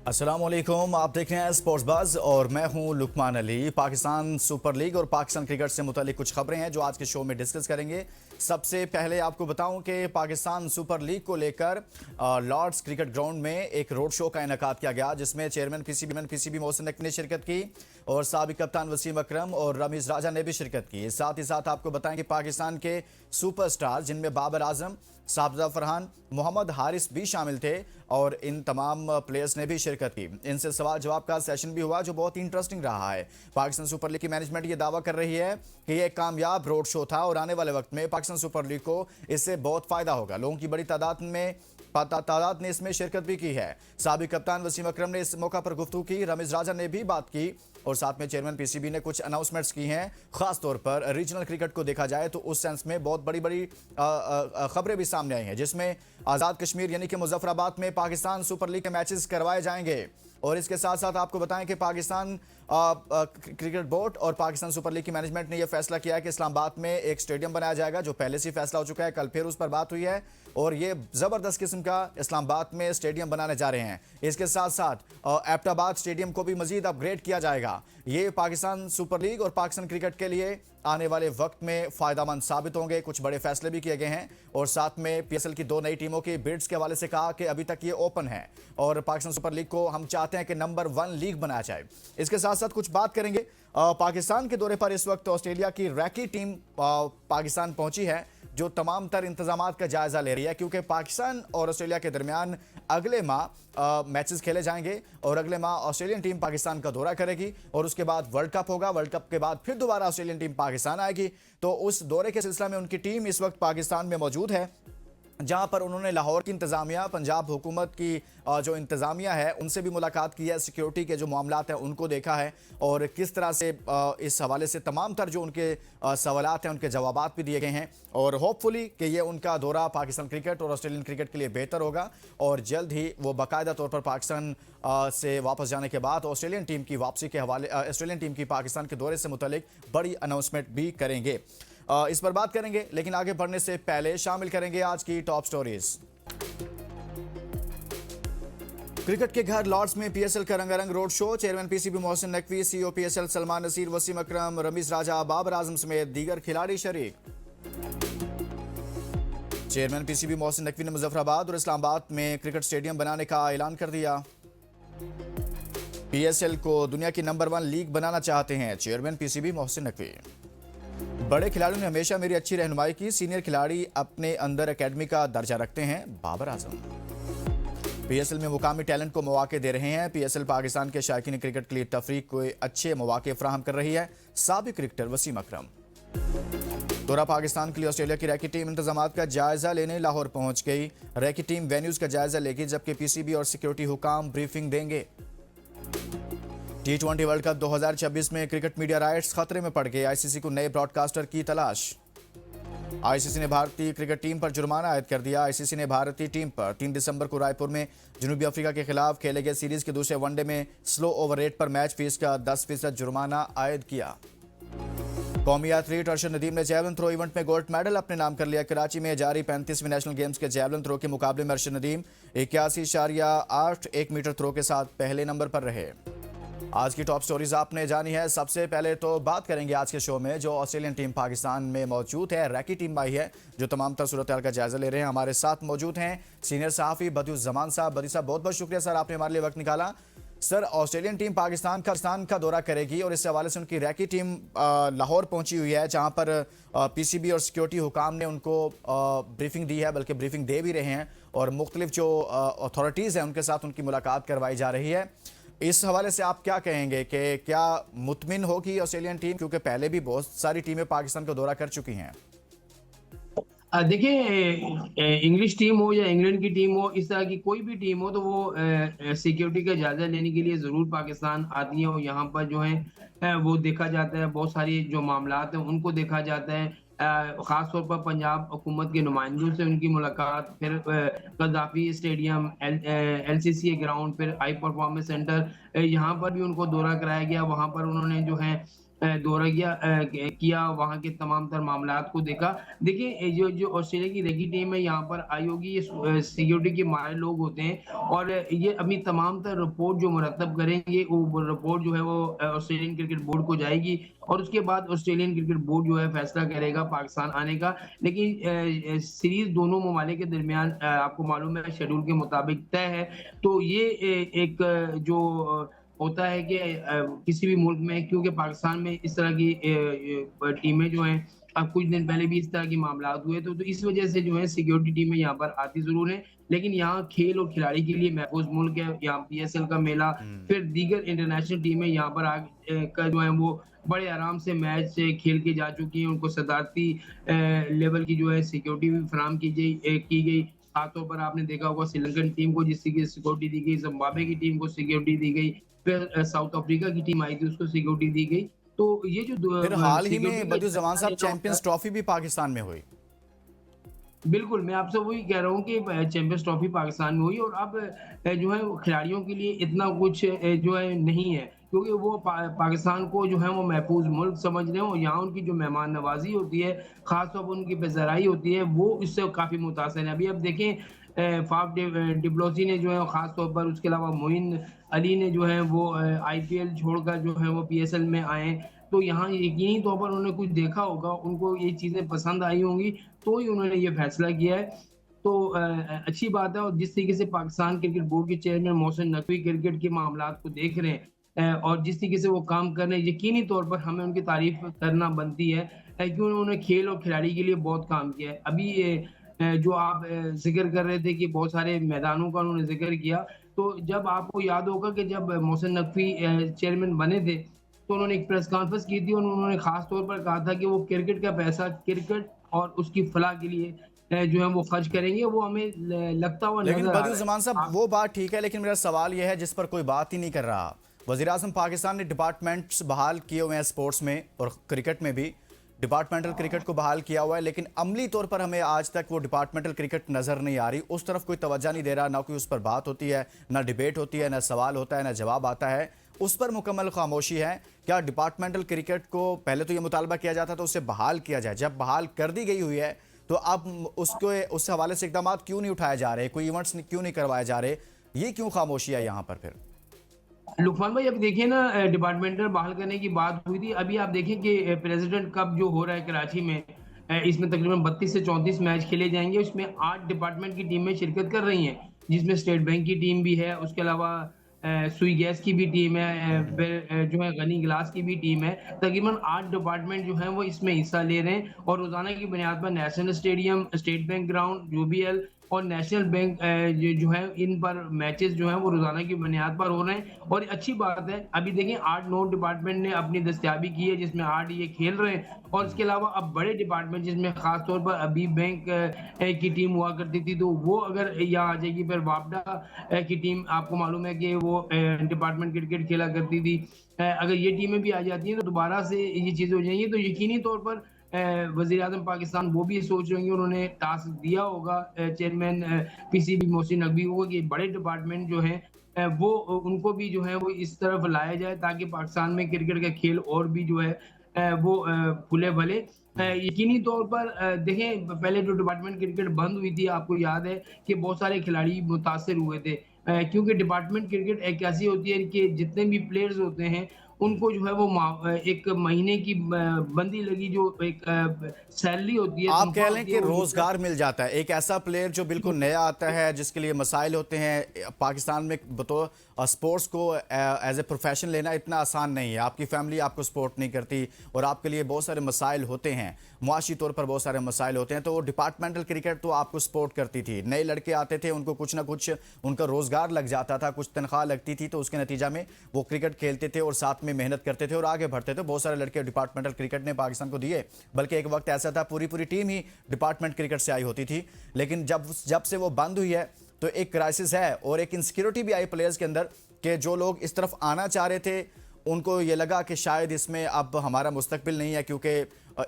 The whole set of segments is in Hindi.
अस्सलामुअलैकुम, आप देख रहे हैं स्पोर्ट्स बज़ और मैं हूं लुकमान अली। पाकिस्तान सुपर लीग और पाकिस्तान क्रिकेट से मुतालिक कुछ खबरें हैं जो आज के शो में डिस्कस करेंगे। सबसे पहले आपको बताऊं कि पाकिस्तान सुपर लीग को लेकर लॉर्ड्स क्रिकेट ग्राउंड में एक रोड शो का इनेकाद किया गया, जिसमें चेयरमैन पीसीबी मोहसिन नकवी ने शिरकत की और साबिक कप्तान वसीम अकरम और रमीज राजा ने भी शिरकत की। साथ ही साथ आपको बताएं कि पाकिस्तान के सुपरस्टार जिनमें बाबर आजम, साबजा फरहान, मोहम्मद हारिस भी शामिल थे और इन तमाम प्लेयर्स ने भी शिरकत की। इनसे सवाल जवाब का सेशन भी हुआ जो बहुत ही इंटरेस्टिंग रहा है। पाकिस्तान सुपर लीग की मैनेजमेंट ये दावा कर रही है कि यह कामयाब रोड शो था और आने वाले वक्त में पाकिस्तान सुपर लीग को इससे बहुत फायदा होगा। लोगों की बड़ी तादाद ने इसमें शिरकत भी की है। साबिक कप्तान वसीम अकरम ने इस मौका पर गुफ्तगू की, रमीज राजा ने भी बात की और साथ में चेयरमैन पीसीबी ने कुछ अनाउंसमेंट्स की हैं। खास तौर पर रीजनल क्रिकेट को देखा जाए तो उस सेंस में बहुत बड़ी बड़ी खबरें भी सामने आई हैं, जिसमें आज़ाद कश्मीर यानी कि मुजफ्फराबाद में पाकिस्तान सुपर लीग के मैचेस करवाए जाएंगे। और इसके साथ साथ आपको बताएं कि पाकिस्तान क्रिकेट बोर्ड और पाकिस्तान सुपर लीग की मैनेजमेंट ने यह फैसला किया है कि इस्लामाबाद में एक स्टेडियम बनाया जाएगा, जो पहले से फैसला हो चुका है। कल फिर उस पर बात हुई है और ये जबरदस्त किस्म का इस्लामाबाद में स्टेडियम बनाने जा रहे हैं। इसके साथ साथ एबटाबाद स्टेडियम को भी मजीद अपग्रेड किया जाएगा। ये पाकिस्तान सुपर लीग और पाकिस्तान क्रिकेट के लिए आने वाले वक्त में फायदेमंद साबित होंगे। कुछ बड़े फैसले भी किए गए हैं और साथ में पीएसएल की 2 नई टीमों की बिड्स के हवाले से कहा कि अभी तक ये ओपन है और पाकिस्तान सुपर लीग को हम चाहते हैं कि नंबर 1 लीग बनाया जाए। इसके साथ साथ कुछ बात करेंगे। पाकिस्तान के दौरे पर इस वक्त ऑस्ट्रेलिया की रैकी टीम पाकिस्तान पहुंची है, जो तमाम तर इंतजामात का जायजा ले रही है, क्योंकि पाकिस्तान और ऑस्ट्रेलिया के दरमियान अगले माह मैचेस खेले जाएंगे और अगले माह ऑस्ट्रेलियन टीम पाकिस्तान का दौरा करेगी और उसके बाद वर्ल्ड कप होगा। वर्ल्ड कप के बाद फिर दोबारा ऑस्ट्रेलियन टीम पाकिस्तान आएगी। तो उस दौरे के सिलसिले में उनकी टीम इस वक्त पाकिस्तान में मौजूद है, जहां पर उन्होंने लाहौर की इंतजामिया, पंजाब हुकूमत की जो इंतजामिया है उनसे भी मुलाकात की है, सिक्योरिटी के जो मामलात हैं उनको देखा है और किस तरह से इस हवाले से तमाम तर जो उनके सवालात हैं उनके जवाबात भी दिए गए हैं और होपफुली कि ये उनका दौरा पाकिस्तान क्रिकेट और ऑस्ट्रेलियन क्रिकेट के लिए बेहतर होगा और जल्द ही वो बाकायदा तौर पर पाकिस्तान से वापस जाने के बाद ऑस्ट्रेलियन टीम की वापसी के हवाले ऑस्ट्रेलियन टीम की पाकिस्तान के दौरे से मुतल्लिक बड़ी अनाउंसमेंट भी करेंगे। इस पर बात करेंगे, लेकिन आगे बढ़ने से पहले शामिल करेंगे आज की टॉप स्टोरीज। क्रिकेट के घर लॉर्ड्स में पीएसएल का रंगारंग road show. Chairman PCB Mohsin Naqvi, CEO PSL Salman Naseer, Wasim Akram, Rameez Raja, Babar Azam समेत दीगर खिलाड़ी शरीक। चेयरमैन पीसीबी मोहसिन नकवी ने मुजफ्फराबाद और इस्लामाबाद में क्रिकेट स्टेडियम बनाने का ऐलान कर दिया। पीएसएल को दुनिया की नंबर 1 लीग बनाना चाहते हैं चेयरमैन पीसीबी मोहसिन नकवी। बड़े खिलाड़ियों ने हमेशा मेरी अच्छी रहनुमाई की, सीनियर खिलाड़ी अपने अंदर एकेडमी का दर्जा रखते हैं बाबर आजम। पीएसएल में मुकामी टैलेंट को मौके दे रहे हैं। पीएसएल पाकिस्तान के शायकीन क्रिकेट के लिए तफरीक को अच्छे मौके फराहम कर रही है, साबिक क्रिकेटर वसीम अकरम। दौरा पाकिस्तान के लिए ऑस्ट्रेलिया की रैकी टीम इंतजामात का जायजा लेने लाहौर पहुंच गई। रैकी टीम वेन्यूज का जायजा लेगी, जबकि पीसीबी और सिक्योरिटी हुकाम ब्रीफिंग देंगे। T20 वर्ल्ड कप 2026 में क्रिकेट मीडिया राइट्स खतरे में पड़ गए। आईसीसी को नए ब्रॉडकास्टर की तलाश। आईसीसी ने भारतीय क्रिकेट टीम पर जुर्माना आयद कर दिया। आईसीसी ने भारतीय टीम पर 3 दिसंबर को रायपुर में जनूबी अफ्रीका के खिलाफ खेले गए सीरीज के दूसरे वनडे में स्लो ओवर रेट पर मैच फीस का 10% जुर्माना आयद किया। कौमी एथलीट अरशद नदीम ने जैवलिन थ्रो इवेंट में गोल्ड मेडल अपने नाम कर लिया। कराची में जारी 35वें नेशनल गेम्स के जैवलिन थ्रो के मुकाबले में अरशद नदीम 81.81 मीटर थ्रो के साथ पहले नंबर पर रहे। आज की टॉप स्टोरीज आपने जानी है। सबसे पहले तो बात करेंगे आज के शो में जो ऑस्ट्रेलियन टीम पाकिस्तान में मौजूद है, रैकी टीम आई है, जो तमाम तर सूरत का जायजा ले रहे हैं। हमारे साथ मौजूद हैं सीनियर सहाफ़ी बदियुज़्ज़मान साहब। बदी साहब, बहुत बहुत शुक्रिया सर, आपने हमारे लिए वक्त निकाला। सर, ऑस्ट्रेलियन टीम पाकिस्तान का दौरा करेगी और इस हवाले से उनकी रैकी टीम लाहौर पहुंची हुई है, जहां पर पीसीबी और सिक्योरिटी हुकाम ने उनको ब्रीफिंग दी है, बल्कि ब्रीफिंग दे भी रहे हैं और मुख्तलिफ जो अथॉरिटीज़ हैं उनके साथ उनकी मुलाकात करवाई जा रही है। इस हवाले से आप क्या कहेंगे कि क्या मुतमिन होगी ऑस्ट्रेलियन टीम, क्योंकि पहले भी बहुत सारी टीमें पाकिस्तान का दौरा कर चुकी हैं? देखिए, इंग्लिश टीम हो या इंग्लैंड की टीम हो, इस तरह की कोई भी टीम हो, तो वो सिक्योरिटी का जायजा लेने के लिए जरूर पाकिस्तान आती है और यहाँ पर जो है वो देखा जाता है, बहुत सारी जो मामलात हैं उनको देखा जाता है। खास तौर पर पंजाब हुकूमत के नुमाइंदों से उनकी मुलाकात, फिर कदाफी स्टेडियम, एलसीसी ग्राउंड, फिर हाई परफॉर्मेंस सेंटर, यहाँ पर भी उनको दौरा कराया गया। वहाँ पर उन्होंने जो है दौरा किया, वहाँ के तमाम तर मामलात को देखा। देखिए जो जो ऑस्ट्रेलिया की रेगी टीम है यहाँ पर आई होगी, ये सिक्योरिटी के माहिर लोग होते हैं और ये अपनी तमाम तर रिपोर्ट जो मुरतब करेंगे, वो रिपोर्ट जो है वो ऑस्ट्रेलियन क्रिकेट बोर्ड को जाएगी और उसके बाद ऑस्ट्रेलियन क्रिकेट बोर्ड जो है फैसला करेगा पाकिस्तान आने का। लेकिन सीरीज दोनों ममालिक के दरमियान आपको मालूम है शेड्यूल के मुताबिक तय है। तो ये एक जो होता है कि किसी भी मुल्क में, क्योंकि पाकिस्तान में इस तरह की टीमें जो हैं, अब कुछ दिन पहले भी इस तरह के मामलात हुए, तो इस वजह से जो है सिक्योरिटी टीमें यहाँ पर आती ज़रूर हैं, लेकिन यहाँ खेल और खिलाड़ी के लिए महफूज मुल्क है। यहाँ पीएसएल का मेला, हम्म। फिर दीगर इंटरनेशनल टीमें यहाँ पर कर जो है वो बड़े आराम से मैच खेल के जा चुकी हैं। उनको सदारती लेवल की जो है सिक्योरिटी भी फराहम की गई। खासतौर पर आपने देखा होगा श्रीलंकन टीम को जिसकी की सिक्योरिटी दी गई, जिम्बाब्वे की टीम को सिक्योरिटी दी गई, फिर साउथ अफ्रीका की टीम आई थी उसको सिक्योरिटी दी गई। तो ये जो फिर हाल ही सिक्योरिटी में का बदियुज़्ज़मान जायजा साहब लेना होता है। चैंपियंस ट्रॉफी भी पाकिस्तान में हुई। बिल्कुल, मैं आपसे वही कह रहा हूँ कि चैंपियंस ट्रॉफी पाकिस्तान में हुई और अब जो है वो खिलाड़ियों के लिए इतना कुछ जो है नहीं है, क्योंकि वो पाकिस्तान को जो है वो महफूज़ मुल्क समझ रहे हैं और यहाँ उनकी जो मेहमान नवाज़ी होती है, ख़ास तौर पर उनकी पेशराई होती है, वो इससे काफ़ी मुतासिर है। अभी अब देखें फाफ डिप्लोसी ने जो है ख़ास तौर पर, उसके अलावा मोइन अली ने जो है वो आईपीएल छोड़कर जो है वो पीएसएल में आए। तो यहाँ यकीनी तौर पर उन्होंने कुछ देखा होगा, उनको ये चीज़ें पसंद आई होंगी, तो ही उन्होंने ये फैसला किया है। तो अच्छी बात है। और जिस तरीके से पाकिस्तान क्रिकेट बोर्ड के चेयरमैन मोहसिन नकवी क्रिकेट के मामलात को देख रहे हैं और जिस तरीके से वो काम कर रहे हैं, यकीनी तौर पर हमें उनकी तारीफ करना बनती है क्योंकि उन्होंने खेल और खिलाड़ी के लिए बहुत काम किया है। अभी ये जो आप ज़िक्र कर रहे थे कि बहुत सारे मैदानों का उन्होंने ज़िक्र किया, तो जब आपको याद होगा कि जब मोहसिन नकवी चेयरमैन बने थे, तो उन्होंने एक प्रेस कॉन्फ्रेंस की थी और उन्होंने खास तौर पर कहा था कि वो क्रिकेट का पैसा क्रिकेट और उसकी फलाह के लिए जो है वो खर्च करेंगे। वो हमें लगता हुआ लेकिन नजर आ रहा है। बदियुज़्ज़मान साहब आप वो बात ठीक है, लेकिन मेरा सवाल यह है जिस पर कोई बात ही नहीं कर रहा। वज़ीर आज़म पाकिस्तान ने डिपार्टमेंट्स बहाल किए हुए हैं स्पोर्ट्स में और क्रिकेट में भी। डिपार्टमेंटल क्रिकेट को बहाल किया हुआ है, लेकिन अमली तौर पर हमें आज तक वो डिपार्टमेंटल क्रिकेट नज़र नहीं आ रही। उस तरफ कोई तवज्जो नहीं दे रहा, ना कोई उस पर बात होती है, ना डिबेट होती है, ना सवाल होता है, ना जवाब आता है। उस पर मुकम्मल खामोशी है। क्या डिपार्टमेंटल क्रिकेट को पहले तो ये मुतालबा किया जाता था उसे बहाल किया जाए, जब बहाल कर दी गई हुई है तो अब उसको उस हवाले से इकदाम क्यों नहीं उठाए जा रहे, कोई इवेंट्स क्यों नहीं करवाए जा रहे, ये क्यों खामोशी है यहाँ पर फिर? लुकमान भाई, अब देखिए ना डिपार्टमेंटल बहाल करने की बात हुई थी। अभी आप देखें कि प्रेसिडेंट कप जो हो रहा है कराची में, इसमें तकरीबन 32 से 34 मैच खेले जाएंगे। उसमें 8 डिपार्टमेंट की टीमें शिरकत कर रही हैं, जिसमें स्टेट बैंक की टीम भी है, उसके अलावा सुई गैस की भी टीम है, फिर जो है गनी गिलास की भी टीम है। तकरीबन 8 डिपार्टमेंट जो हैं वो इसमें हिस्सा ले रहे हैं और रोजाना की बुनियाद पर national stadium, state bank ground, UBL और नेशनल बैंक जो है, इन पर मैचेस जो हैं वो रोजाना की बुनियाद पर हो रहे हैं और अच्छी बात है। अभी देखें 8-9 डिपार्टमेंट ने अपनी दस्तयाबी की है, जिसमें 8 ये खेल रहे हैं और इसके अलावा अब बड़े डिपार्टमेंट, जिसमें खास तौर पर अभी बैंक की टीम हुआ करती थी, तो वो अगर यहाँ आ जाएगी, फिर वापडा की टीम आपको मालूम है कि वो डिपार्टमेंट क्रिकेट खेला करती थी। अगर ये टीमें भी आ जाती हैं तो दोबारा से ये चीजें हो जाएंगी। तो यकीनी तौर पर वजीर आजम पाकिस्तान वो भी सोच रहे होंगे, उन्होंने टास्क दिया होगा चेयरमैन पीसीबी मोहसिन नकवी को कि बड़े डिपार्टमेंट जो हैं वो उनको भी जो है वो इस तरफ लाया जाए, ताकि पाकिस्तान में क्रिकेट का खेल और भी जो है वो फूले फले। यकीनी तौर पर देखें, पहले जो डिपार्टमेंट क्रिकेट बंद हुई थी, आपको याद है कि बहुत सारे खिलाड़ी मुतासर हुए थे, क्योंकि डिपार्टमेंट क्रिकेट एक ऐसी होती है कि जितने भी प्लेयर्स होते हैं उनको जो है वो एक महीने की बंदी लगी जो एक सैलरी होती है, आप कह तनख्वाह लें होती कि है, वो रोजगार मिल जाता है। एक ऐसा प्लेयर जो बिल्कुल नया आता है, जिसके लिए मसाइल होते हैं पाकिस्तान में, बतौर स्पोर्ट्स को एज ए प्रोफेशन लेना इतना आसान नहीं है। आपकी फैमिली आपको सपोर्ट नहीं करती और आपके लिए बहुत सारे मसाइल होते हैं, मुआशी तौर पर बहुत सारे मसाइल होते हैं। तो डिपार्टमेंटल क्रिकेट तो आपको सपोर्ट करती थी। नए लड़के आते थे, उनको कुछ ना कुछ उनका रोजगार लग जाता था, कुछ तनख्वाह लगती थी, तो उसके नतीजा में वो क्रिकेट खेलते थे और साथ में मेहनत करते थे और आगे बढ़ते थे। बहुत सारे लड़के डिपार्टमेंटल क्रिकेट ने पाकिस्तान को दिए, बल्कि एक वक्त ऐसा था पूरी पूरी टीम ही डिपार्टमेंट क्रिकेट से आई होती थी। लेकिन जब से वो बंद हुई है तो एक क्राइसिस है और एक इनसिक्योरिटी भी आई प्लेयर्स के अंदर, कि जो लोग इस तरफ आना चाह रहे थे उनको ये लगा कि शायद इसमें अब हमारा मुस्तकबिल नहीं है, क्योंकि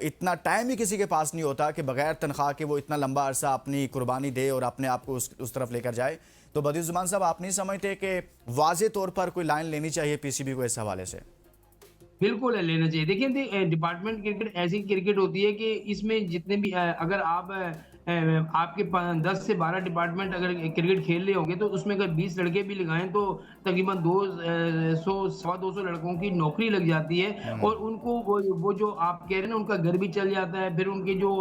इतना टाइम ही किसी के पास नहीं होता कि बगैर तनख्वाह के वो इतना लंबा अरसा अपनी कुर्बानी दे और अपने आप को उस तरफ लेकर जाए। तो बदियुज़्ज़मान साहब, आप नहीं समझते कि वाज़े तौर पर कोई लाइन लेनी चाहिए पीसीबी को इस हवाले से? बिल्कुल है, लेना चाहिए। देखिए डिपार्टमेंट क्रिकेट ऐसी क्रिकेट होती है कि इसमें जितने भी अगर आप आपके 10 से 12 डिपार्टमेंट अगर क्रिकेट खेल रहे होंगे तो उसमें अगर 20 लड़के भी लगाएँ तो तकरीबन 100 सवा 200 लड़कों की नौकरी लग जाती है हुँ, और उनको वो जो आप कह रहे हैं ना उनका घर भी चल जाता है, फिर उनके जो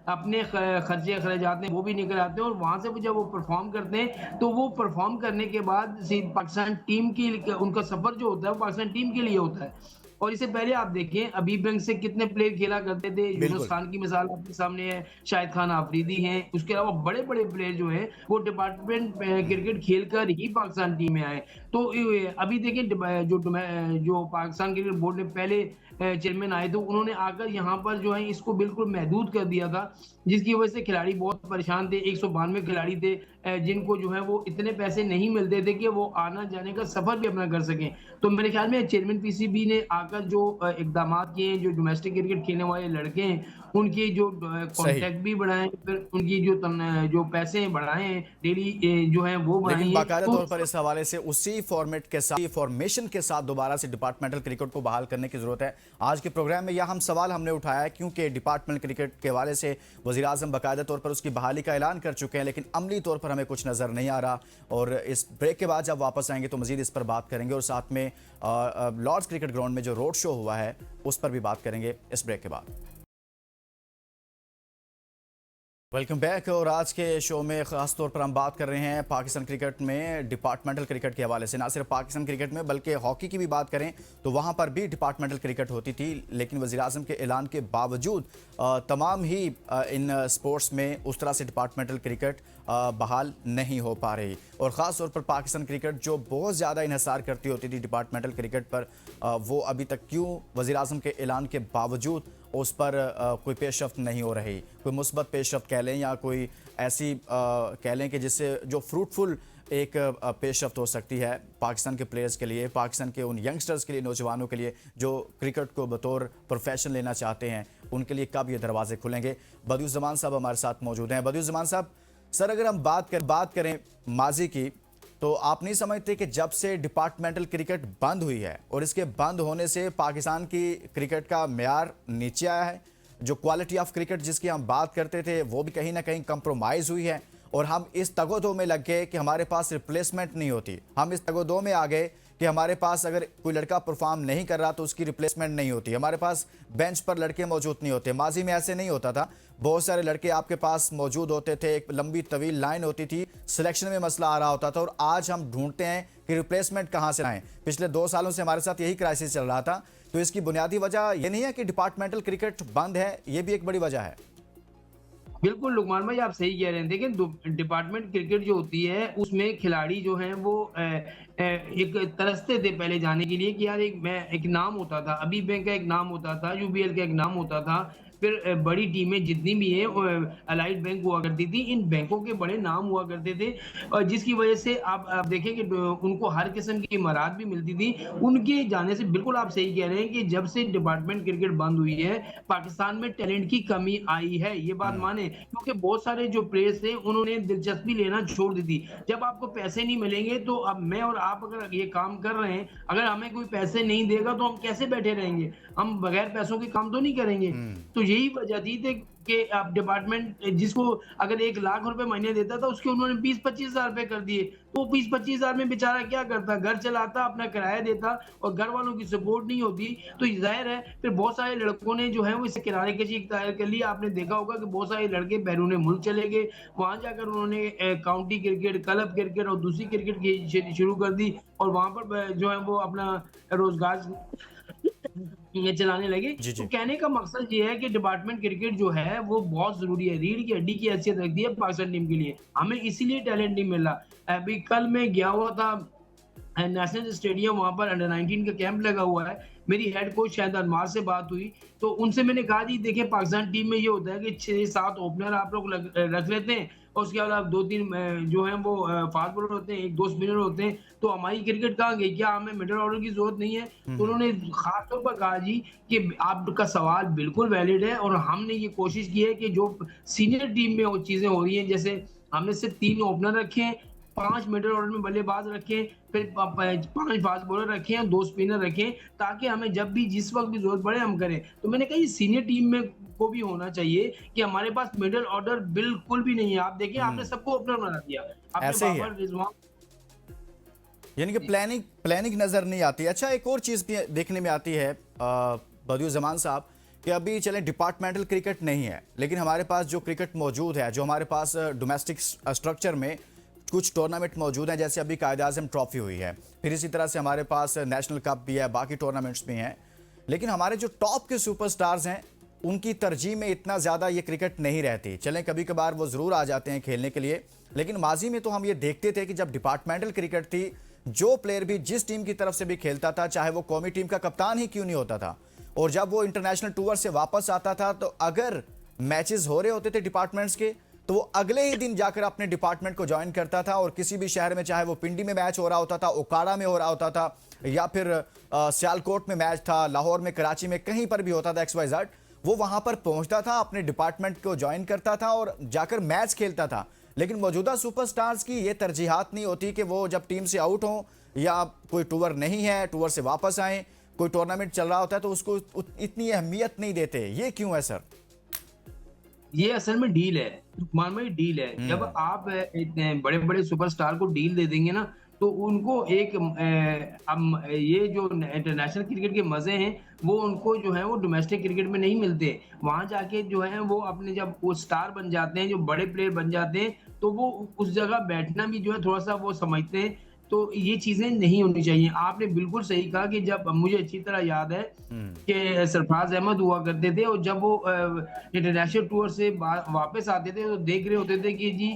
अपने खर्चे अखराजात हैं वो भी निकल आते हैं और वहाँ से वो जब वो परफ़ॉर्म करते हैं, तो वो परफ़ॉर्म करने के बाद पाकिस्तान टीम की उनका सफ़र जो होता है वो पाकिस्तान टीम के लिए होता है। और इससे पहले आप देखें अबीब बैंक से कितने प्लेयर खेला करते थे, यूनुस बिल्कुल। खान की मिसाल आपके सामने है, शाहिद खान आफरीदी हैं, उसके अलावा बड़े-बड़े प्लेयर जो हैं वो डिपार्टमेंट क्रिकेट खेलकर ही पाकिस्तान टीम में आए। तो अभी देखिए जो पाकिस्तान क्रिकेट बोर्ड ने पहले चेयरमैन आए थे, उन्होंने आकर यहाँ पर जो है इसको बिल्कुल महदूद कर दिया था, जिसकी वजह से खिलाड़ी बहुत परेशान थे, 192 खिलाड़ी थे जिनको जो है वो इतने पैसे नहीं मिलते थे कि वो आना-जाने का सफ़र भी अपना कर सकें। तो मेरे ख्याल में चेयरमैन पीसीबी ने आकर जो इक़दामात किए हैं, जो डोमेस्टिक क्रिकेट खेलने वाले लड़के हैं, उनकी जो सही। कॉन्ट्रैक्ट भी बढ़ाएँ, फिर उनकी जो पैसे बढ़ाए हैं, डेली जो है वो लेकिन बढ़ाई हैं। बाकायदा तो तौर पर इस हवाले से उसी फॉर्मेट के साथ, फॉर्मेशन के साथ दोबारा से डिपार्टमेंटल क्रिकेट को बहाल करने की जरूरत है। आज के प्रोग्राम में यह हम सवाल हमने उठाया है क्योंकि डिपार्टमेंटल क्रिकेट के हवाले से वजीर आजम बाकायदा तौर पर उसकी बहाली का ऐलान कर चुके हैं, लेकिन अमली तौर पर हमें कुछ नजर नहीं आ रहा। और इस ब्रेक के बाद जब वापस आएंगे तो मजीद इस पर बात करेंगे और साथ में लॉर्ड्स क्रिकेट ग्राउंड में जो रोड शो हुआ है उस पर भी बात करेंगे इस ब्रेक के बाद। Welcome back. और आज के शो में ख़ास तौर पर हम बात कर रहे हैं पाकिस्तान क्रिकेट में डिपार्टमेंटल क्रिकेट के हवाले से। ना सिर्फ पाकिस्तान क्रिकेट में बल्कि हॉकी की भी बात करें तो वहाँ पर भी डिपार्टमेंटल क्रिकेट होती थी, लेकिन वज़ीर आज़म के ऐलान के बावजूद तमाम ही इन स्पोर्ट्स में उस तरह से डिपार्टमेंटल क्रिकेट बहाल नहीं हो पा रही। और ख़ास तौर पर पाकिस्तान क्रिकेट जो बहुत ज़्यादा इन्हिसार करती होती थी डिपार्टमेंटल क्रिकेट पर, वो अभी तक क्यों वज़ीर आज़म के ऐलान के बावजूद उस पर कोई पेशरफ्त नहीं हो रही, कोई मुस्बत पेशरफ्त कह लें या कोई ऐसी कह लें कि जिससे जो फ्रूटफुल एक पेशरफ्त हो सकती है पाकिस्तान के प्लेयर्स के लिए, पाकिस्तान के उन यंगस्टर्स के लिए, नौजवानों के लिए जो क्रिकेट को बतौर प्रोफेशन लेना चाहते हैं, उनके लिए कब ये दरवाजे खुलेंगे। बदियुज़्ज़मान साहब हमारे साथ मौजूद हैं। बदियुज़्ज़मान साहब, सर अगर हम बात करें माजी की, तो आप नहीं समझते कि जब से डिपार्टमेंटल क्रिकेट बंद हुई है और इसके बंद होने से पाकिस्तान की क्रिकेट का मेयार नीचे आया है, जो क्वालिटी ऑफ क्रिकेट जिसकी हम बात करते थे वो भी कहीं ना कहीं कंप्रोमाइज़ हुई है और हम इस तगोदो में लग गए कि हमारे पास रिप्लेसमेंट नहीं होती। हम इस तगोदो में आ गए कि हमारे पास अगर कोई लड़का परफॉर्म नहीं कर रहा तो उसकी रिप्लेसमेंट नहीं होती, हमारे पास बेंच पर लड़के मौजूद नहीं होते। माजी में ऐसे नहीं होता था, बहुत सारे लड़के आपके पास मौजूद होते थे, एक लंबी तवील लाइन होती थी, सिलेक्शन में मसला आ रहा होता था। और आज हम ढूंढते हैं कि रिप्लेसमेंट कहाँ से लाएं। पिछले 2 सालों से हमारे साथ यही क्राइसिस चल रहा था। तो इसकी बुनियादी वजह ये नहीं है कि डिपार्टमेंटल क्रिकेट बंद है, ये भी एक बड़ी वजह है। बिल्कुल, लुकमान भाई आप सही कह रहे हैं। देखिए डिपार्टमेंट क्रिकेट जो होती है उसमें खिलाड़ी जो हैं वो एक तरसते थे पहले जाने के लिए कि यार एक नाम होता था, अबी बैंक का एक नाम होता था, यूबीएल का एक नाम होता था। फिर बड़ी टीमें जितनी भी हैं अलाइड बैंक हुआ करती थी, इन बैंकों के बड़े नाम हुआ करते थे और जिसकी वजह से आप देखें कि उनको हर किस्म की इमारत भी मिलती थी। उनके जाने से बिल्कुल आप सही कह रहे हैं कि जब से डिपार्टमेंट क्रिकेट बंद हुई है, पाकिस्तान में टैलेंट की कमी आई है, ये बात माने क्योंकि बहुत सारे जो प्लेयर्स थे उन्होंने दिलचस्पी लेना छोड़ दी थी। जब आपको पैसे नहीं मिलेंगे तो अब मैं और आप अगर ये काम कर रहे हैं, अगर हमें कोई पैसे नहीं देगा तो हम कैसे बैठे रहेंगे? हम बगैर पैसों के काम तो नहीं करेंगे। तो यही वजह थी कि आप डिपार्टमेंट जिसको अगर 1 लाख रुपए महीने देता था उसके उन्होंने 20-25 हज़ार रुपए कर दिए। तो 20-25 हज़ार में बेचारा क्या करता? घर चलाता, अपना किराया देता और घर वालों की सपोर्ट नहीं होती तो ज़ाहिर है फिर बहुत सारे लड़कों ने जो है वो इसे किनारे कशी इख्तियार कर लिया। आपने देखा होगा कि बहुत सारे लड़के बैरून मुल्क चले गए, वहाँ जाकर उन्होंने काउंटी क्रिकेट, क्लब क्रिकेट और दूसरी क्रिकेट की शुरू कर दी और वहाँ पर जो है वो अपना रोजगार ये चलाने लगे। जी तो जी। कहने का मकसद ये है कि डिपार्टमेंट क्रिकेट जो है वो बहुत ज़रूरी है, रीढ़ की हड्डी की हैसियत रखती है पाकिस्तान टीम के लिए। हमें इसीलिए टैलेंट नहीं मिल रहा। अभी कल मैं गया हुआ था नेशनल स्टेडियम, वहाँ पर अंडर 19 का कैंप लगा हुआ है। मेरी हेड कोच शाहिद अनमार से बात हुई, तो उनसे मैंने कहा जी देखिए पाकिस्तान टीम में ये होता है कि 6-7 ओपनर आप लोग रख लेते हैं और उसके बाद 2-3 जो हैं वो फास्ट बॉलर होते हैं, 1-2 स्पिनर होते हैं। तो हमारी क्रिकेट कहाँ गई? क्या हमें मिडल ऑर्डर की ज़रूरत नहीं है? तो उन्होंने ख़ास तौर पर कहा जी कि आपका सवाल बिल्कुल वैलिड है और हमने ये कोशिश की है कि जो सीनियर टीम में वो चीज़ें हो रही हैं, जैसे हमने सिर्फ 3 ओपनर रखे हैं, 5 मिडिल ऑर्डर में बल्लेबाज रखें, फिर 5 फास्ट बॉलर रखें और 2 स्पिनर रखें, ताकि हमें जब भी जिस वक़्त भी ज़रूरत पड़े हम करें। तो मैंने कहा ये सीनियर टीम में को भी होना चाहिए कि हमारे पास मिडिल ऑर्डर बिल्कुल भी नहीं है। आप देखिए आपने सबको ओपनर बना दिया। आपने ऐसे ही है, बाबर, रिजवान। यानी कि प्लानिंग प्लानिंग नजर नहीं आती। अच्छा, एक और चीज भी देखने में आती है बदियुज़्ज़मान साहब, कि अभी चलें डिपार्टमेंटल क्रिकेट नहीं है, लेकिन हमारे पास जो क्रिकेट मौजूद है, जो हमारे पास डोमेस्टिक स्ट्रक्चर में कुछ टूर्नामेंट मौजूद हैं, जैसे अभी कायद-ए-आज़म ट्रॉफी हुई है, फिर इसी तरह से हमारे पास नेशनल कप भी है, बाकी टूर्नामेंट्स भी हैं, लेकिन हमारे जो टॉप के सुपरस्टार्स हैं उनकी तरजीह में इतना ज़्यादा ये क्रिकेट नहीं रहती। चलें कभी कभार वो ज़रूर आ जाते हैं खेलने के लिए, लेकिन माजी में तो हम ये देखते थे कि जब डिपार्टमेंटल क्रिकेट थी, जो प्लेयर भी जिस टीम की तरफ से भी खेलता था, चाहे वो कौमी टीम का कप्तान ही क्यों नहीं होता था, और जब वो इंटरनेशनल टूर से वापस आता था, तो अगर मैचेस हो रहे होते थे डिपार्टमेंट्स के, तो वो अगले ही दिन जाकर अपने डिपार्टमेंट को ज्वाइन करता था और किसी भी शहर में, चाहे वो पिंडी में मैच हो रहा होता था, ओकाड़ा में हो रहा होता था, या फिर सियालकोट में मैच था, लाहौर में, कराची में, कहीं पर भी होता था XYZ, वो वहां पर पहुंचता था, अपने डिपार्टमेंट को ज्वाइन करता था और जाकर मैच खेलता था। लेकिन मौजूदा सुपरस्टार्स की ये तरजीहात नहीं होती कि वो जब टीम से आउट हों या कोई टूर नहीं है, टूर से वापस आए, कोई टूर्नामेंट चल रहा होता है तो उसको इतनी अहमियत नहीं देते। ये क्यों है सर? ये असल में डील है, मान में डील है। जब आप इतने बड़े-बड़े सुपरस्टार को डील दे देंगे ना, तो उनको एक ये जो इंटरनेशनल क्रिकेट के मज़े हैं, वो उनको जो है वो डोमेस्टिक क्रिकेट में नहीं मिलते। वहाँ जाके जो है वो अपने जब वो स्टार बन जाते हैं, जो बड़े प्लेयर बन जाते हैं, तो वो उस जगह बैठना भी जो है थोड़ा-सा वो समझते हैं। तो ये चीज़ें नहीं होनी चाहिए। आपने बिल्कुल सही कहा कि जब मुझे अच्छी तरह याद है कि सरफराज अहमद हुआ करते थे और जब वो इंटरनेशनल टूर से वापस आते थे तो देख रहे होते थे कि जी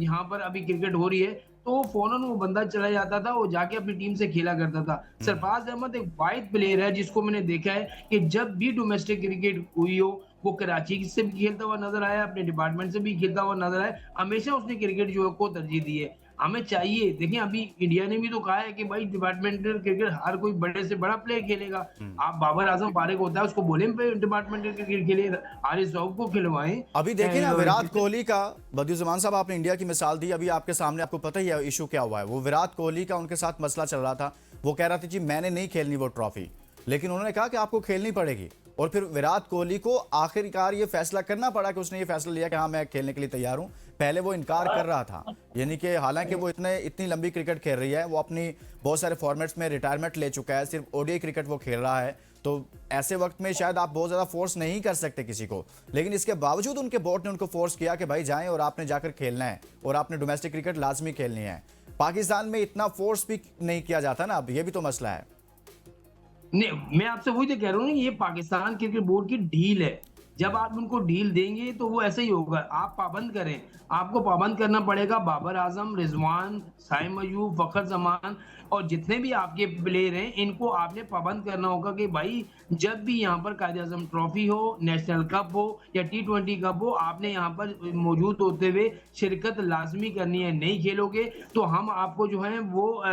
यहाँ पर अभी क्रिकेट हो रही है, तो फौरन वो बंदा चला जाता था, वो जाके अपनी टीम से खेला करता था। सरफराज अहमद एक वाहिद प्लेयर है जिसको मैंने देखा है कि जब भी डोमेस्टिक क्रिकेट हुई हो, वो कराची से भी खेलता हुआ नजर आया, अपने डिपार्टमेंट से भी खेलता हुआ नजर आया। हमेशा उसने क्रिकेट जो है को तरजीह दी है। हमें चाहिए, देखिए अभी इंडिया ने भी तो कहा है कि भाई डिपार्टमेंटल क्रिकेट हर कोई बड़े से बड़ा प्लेयर खेलेगा। आप बाबर आजम फारिग होता है, उसको बोले डिपार्टमेंटल क्रिकेट खेले, हारिस रऊफ को खिलवाएं। अभी देखिए ना विराट कोहली का, बदियुज़्ज़मान साहब आपने इंडिया की मिसाल दी, अभी आपके सामने, आपको पता ही है इशू क्या हुआ है। वो विराट कोहली का उनके साथ मसला चल रहा था, वो कह रहा था जी मैंने नहीं खेलनी वो ट्रॉफी, लेकिन उन्होंने कहा कि आपको खेलनी पड़ेगी, और फिर विराट कोहली को आखिरकार ये फैसला करना पड़ा कि उसने ये फैसला लिया कि हाँ मैं खेलने के लिए तैयार हूं। पहले वो इनकार कर रहा था, यानी कि हालांकि वो इतनी लंबी क्रिकेट खेल रही है, वो अपनी बहुत सारे फॉर्मेट्स में रिटायरमेंट ले चुका है, सिर्फ ओडीआई क्रिकेट वो खेल रहा है, तो ऐसे वक्त में शायद आप बहुत ज़्यादा फोर्स नहीं कर सकते किसी को, लेकिन इसके बावजूद उनके बोर्ड ने उनको फोर्स किया कि भाई जाएं और आपने जाकर खेलना है और आपने डोमेस्टिक क्रिकेट लाजमी खेलनी है। पाकिस्तान में इतना फोर्स भी नहीं किया जाता ना, अब ये भी तो मसला है। नहीं, मैं आपसे वही तो कह रहा हूँ ना, ये पाकिस्तान क्रिकेट बोर्ड की ढील है। जब आप उनको ढील देंगे तो वो ऐसे ही होगा। आप पाबंद करें, आपको पाबंद करना पड़ेगा बाबर आजम, रिजवान, साइम अयूब, फखर जमान और जितने भी आपके प्लेयर हैं, इनको आपने पाबंद करना होगा कि भाई जब भी यहाँ पर कायद आजम ट्रॉफी हो, नेशनल कप हो या T20 कप हो, आपने यहाँ पर मौजूद होते हुए शिरकत लाजमी करनी है। नहीं खेलोगे तो हम आपको जो है वो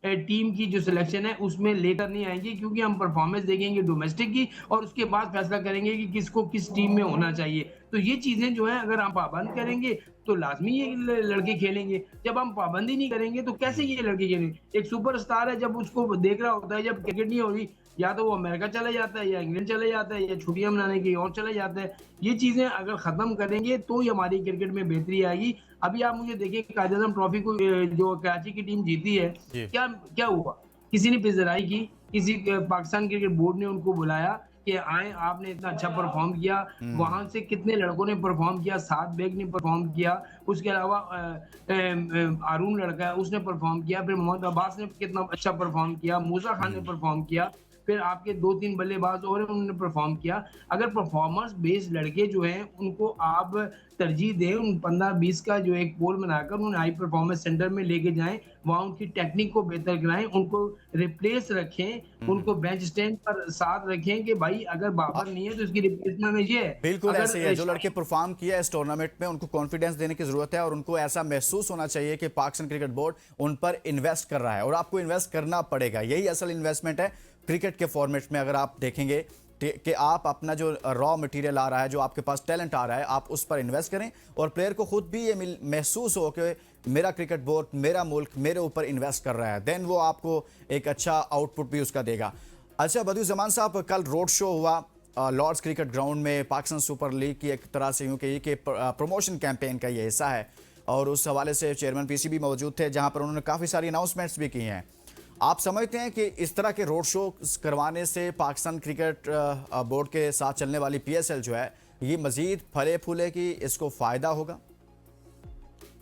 टीम की जो सिलेक्शन है उसमें लेकर नहीं आएंगे, क्योंकि हम परफॉर्मेंस देखेंगे डोमेस्टिक की और उसके बाद फैसला करेंगे कि किसको किस टीम में होना चाहिए। तो ये चीजें जो है अगर हम पाबंद करेंगे तो लाजमी ये लड़के खेलेंगे। जब हम पाबंदी नहीं करेंगे तो कैसे ये लड़के खेलेंगे? एक सुपरस्टार है, जब उसको देख रहा होता है, जब क्रिकेट नहीं हो रही, या तो वो अमेरिका चले जाता है या इंग्लैंड चले जाता है या छुट्टियां मनाने की और चले जाता है। ये चीजें अगर खत्म करेंगे तो ही हमारी क्रिकेट में बेहतरी आएगी। अभी आप मुझे देखिए कायद आजम ट्रॉफी को जो कराची की टीम जीती है, जी। क्या क्या हुआ? किसी ने पिजराई की, किसी पाकिस्तान क्रिकेट बोर्ड ने उनको बुलाया कि आए, आपने इतना अच्छा परफॉर्म किया। वहां से कितने लड़कों ने परफॉर्म किया, सात बेग ने परफॉर्म किया, उसके अलावा आरून लड़का है उसने परफॉर्म किया, फिर मोहम्मद अब्बास ने कितना अच्छा परफॉर्म किया, मूसा खान ने परफॉर्म किया, फिर आपके 2-3 बल्लेबाज और उन्होंने परफॉर्म किया। अगर परफॉर्मेंस बेस्ड लड़के जो हैं उनको आप तरजीह दें, उन 15-20 का जो एक पोल बनाकर उन्हें हाई परफॉर्मेंस सेंटर में लेके जाएं, वहां उनकी टेक्निक को बेहतर कराएं, उनको रिप्लेस रखें, उनको बेंच स्टैंड पर साथ रखें कि भाई अगर बाबर नहीं है तो इसकी रिप्लेसमेंट में ये है। बिल्कुल अगर ऐसे ही है, जो लड़के परफॉर्म किया इस टूर्नामेंट में उनको कॉन्फिडेंस देने की जरूरत है और उनको ऐसा महसूस होना चाहिए कि पाकिस्तान क्रिकेट बोर्ड उन पर इन्वेस्ट कर रहा है, और आपको इन्वेस्ट करना पड़ेगा। यही असल इन्वेस्टमेंट है क्रिकेट के फॉर्मेट में। अगर आप देखेंगे कि आप अपना जो रॉ मटेरियल आ रहा है, जो आपके पास टैलेंट आ रहा है, आप उस पर इन्वेस्ट करें और प्लेयर को खुद भी ये महसूस हो कि मेरा क्रिकेट बोर्ड, मेरा मुल्क मेरे ऊपर इन्वेस्ट कर रहा है, देन वो आपको एक अच्छा आउटपुट भी उसका देगा। अच्छा बदियुज़्ज़मान साहब, कल रोड शो हुआ लॉर्ड्स क्रिकेट ग्राउंड में, पाकिस्तान सुपर लीग की एक तरह से यूँ कहिए कि प्रमोशन कैंपेन का ये हिस्सा है और उस हवाले से चेयरमैन पीसीबी मौजूद थे, जहाँ पर उन्होंने काफ़ी सारी अनाउंसमेंट्स भी की हैं। आप समझते हैं कि इस तरह के रोड शो करवाने से पाकिस्तान क्रिकेट बोर्ड के साथ चलने वाली पीएसएल जो है ये मजीद फले फूले की, इसको फ़ायदा होगा?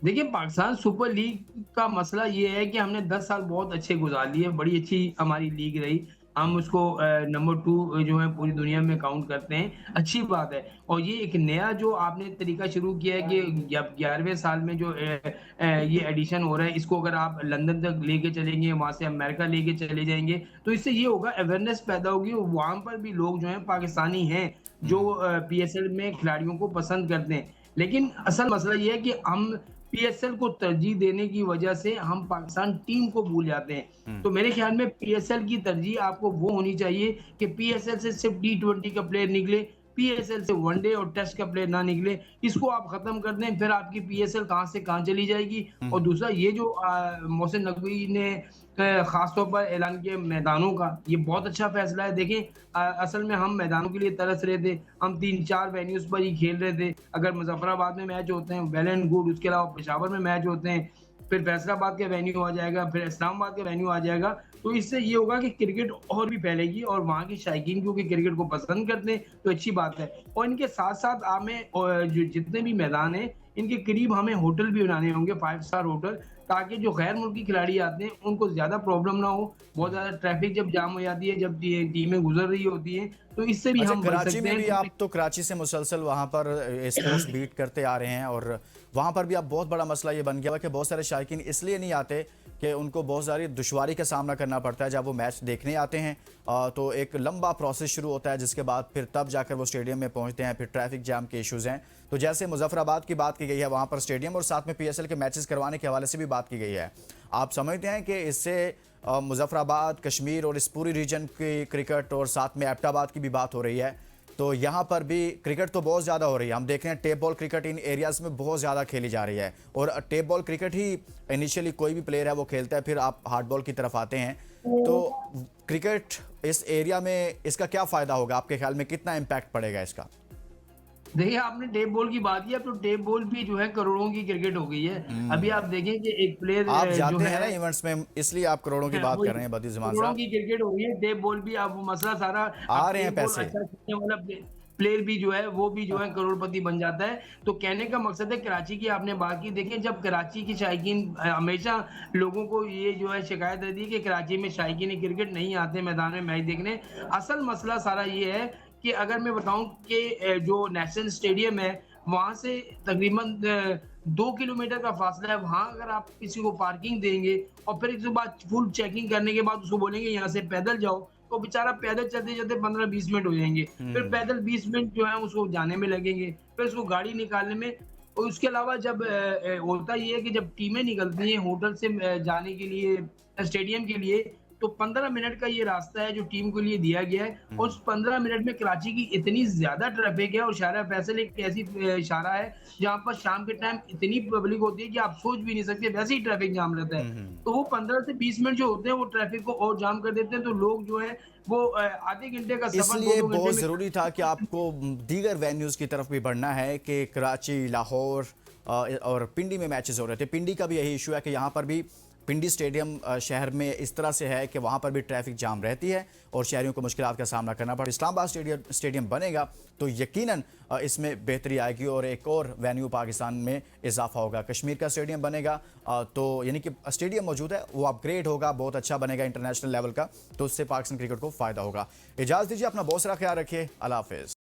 देखिए, पाकिस्तान सुपर लीग का मसला ये है कि हमने 10 साल बहुत अच्छे गुजार लिए, बड़ी अच्छी हमारी लीग रही। हम उसको नंबर 2 जो है पूरी दुनिया में काउंट करते हैं, अच्छी बात है। और ये एक नया जो आपने तरीका शुरू किया है कि 11वें साल में जो ये एडिशन हो रहा है, इसको अगर आप लंदन तक लेके चलेंगे, वहाँ से अमेरिका लेके चले जाएँगे, तो इससे ये होगा अवेयरनेस पैदा होगी और वहाँ पर भी लोग जो हैं पाकिस्तानी हैं, जो पीएसएल में खिलाड़ियों को पसंद करते हैं। लेकिन असल मसला ये है कि हम पीएसएल को तरजीह देने की वजह से हम पाकिस्तान टीम को भूल जाते हैं। तो मेरे ख्याल में पीएसएल की तरजीह आपको वो होनी चाहिए कि पीएसएल से सिर्फ टी20 का प्लेयर निकले, पीएसएल से वनडे और टेस्ट का प्लेयर ना निकले। इसको आप खत्म कर दें, फिर आपकी पीएसएल कहाँ से कहाँ चली जाएगी। और दूसरा ये जो मोहसिन नकवी ने खास तौर पर ऐलान किया मैदानों का, ये बहुत अच्छा फैसला है। देखें, असल में हम मैदानों के लिए तरस रहे थे, हम 3-4 वेन्यूज पर ही खेल रहे थे। अगर मुजफ्फराबाद में मैच होते हैं वेल एंड गुड, उसके अलावा पेशावर में मैच होते हैं, फिर फैसलाबाद का वेन्यू आ जाएगा, फिर इस्लामाबाद का वेन्यू आ जाएगा। तो इससे ये होगा कि क्रिकेट और भी फैलेगी और वहाँ के शायकीन क्योंकि क्रिकेट को पसंद करते हैं, तो अच्छी बात है। और इनके साथ साथ हमें जो जितने भी मैदान हैं, इनके करीब हमें होटल भी बनाने होंगे, 5 स्टार होटल, ताकि जो गैर मुल्की खिलाड़ी आते हैं उनको ज़्यादा प्रॉब्लम ना हो। बहुत ज़्यादा ट्रैफिक जब जाम हो जाती है, जब टीमें गुजर रही होती हैं, तो इससे भी अच्छा, हम बच कराची सकते में भी हैं। आप तो कराची से मुसलसल वहाँ पर स्पोर्ट्स बीट करते आ रहे हैं और वहाँ पर भी अब बहुत बड़ा मसला ये बन गया है कि बहुत सारे शायकीन इसलिए नहीं आते कि उनको बहुत सारी दुश्वारी का सामना करना पड़ता है। जब वो मैच देखने आते हैं तो एक लंबा प्रोसेस शुरू होता है, जिसके बाद फिर तब जाकर वो स्टेडियम में पहुँचते हैं, फिर ट्रैफिक जाम के इश्यूज़ हैं। तो जैसे मुजफ्फराबाद की बात की गई है, वहाँ पर स्टेडियम और साथ में पीएसएल के मैचेस करवाने के हवाले से भी बात की गई है। आप समझते हैं कि इससे मुजफ्फराबाद, कश्मीर और इस पूरी रीजन की क्रिकेट और साथ में एबटाबाद की भी बात हो रही है, तो यहाँ पर भी क्रिकेट तो बहुत ज़्यादा हो रही है। हम देख रहे हैं tape ball cricket in areas में बहुत ज़्यादा खेली जा रही है और टेप बॉल क्रिकेट ही इनिशियली कोई भी प्लेयर है वो खेलता है, फिर आप हार्ड बॉल की तरफ आते हैं। तो क्रिकेट इस एरिया में इसका क्या फ़ायदा होगा आपके ख्याल में, कितना इम्पैक्ट पड़ेगा इसका? देखिए, आपने टेप बॉल की बात की, अब तो टेप बॉल भी जो है करोड़ों की क्रिकेट हो गई है। अभी आप देखें कि एक प्लेयर आप जो जाते हैं ना है इवेंट्स में, इसलिए आप करोड़ों की बात वही कर रहे हैं बदियुज़्ज़मान करोड़ों साहब। की क्रिकेट हो गई है। टेप बॉल भी अब मसला सारा, अब आ रहे हैं टेप बॉल पैसे। अच्छा खेलने वाला प्लेयर भी जो है वो भी जो है करोड़पति बन जाता है। तो कहने का मकसद है, कराची की आपने बात की, देखिए जब कराची की शायकीन हमेशा लोगों को ये जो है शिकायत रहती है कि कराची में शायकीन क्रिकेट नहीं आते मैदान में मैच देखने। असल मसला सारा ये है कि अगर मैं बताऊं कि जो नेशनल स्टेडियम है वहां से तकरीबन 2 किलोमीटर का फासला है। वहां अगर आप किसी को पार्किंग देंगे और फिर इसके बाद फुल चेकिंग करने के बाद उसको बोलेंगे यहाँ से पैदल जाओ, तो बेचारा पैदल चलते-चलते 15-20 मिनट हो जाएँगे। फिर पैदल 20 मिनट जो है उसको जाने में लगेंगे, फिर उसको गाड़ी निकालने में। और उसके अलावा जब होता ये है कि जब टीमें निकलती हैं होटल से जाने के लिए स्टेडियम के लिए, तो 15 मिनट का ये रास्ता है जो टीम के लिए दिया गया है। और उस 15 मिनट में कराची की इतनी ज़्यादा ट्रैफिक है और शारा फैसल एक ऐसी शारा है जहाँ पर शाम के टाइम इतनी पब्लिक होती है कि आप सोच भी नहीं सकते, वैसे ही ट्रैफिक जाम रहता है। तो वो 15 से 20 मिनट जो होते हैं वो ट्रैफिक को और जाम कर देते हैं, तो लोग जो है वो आधे घंटे का सफर इसलिए 2-2 घंटे बहुत में। ज़रूरी था कि आपको दीगर वेन्यूज़ की तरफ भी बढ़ना है कि कराची, लाहौर और पिंडी में मैचेस हो रहे थे। पिंडी का भी यही इशू है कि यहाँ पर भी पिंडी स्टेडियम शहर में इस तरह से है कि वहाँ पर भी ट्रैफिक जाम रहती है और शहरियों को मुश्किलात का सामना करना पड़ा। इस्लामाबाद स्टेडियम बनेगा तो यकीनन इसमें बेहतरी आएगी और एक और वेन्यू पाकिस्तान में इजाफा होगा। कश्मीर का स्टेडियम बनेगा तो यानी कि स्टेडियम मौजूद है, वो अपग्रेड होगा, बहुत अच्छा बनेगा इंटरनेशनल लेवल का, तो उससे पाकिस्तान क्रिकेट को फ़ायदा होगा। इजाज़त दीजिए, अपना बहुत सारा ख्याल रखिए, अल्लाह हाफ़िज़।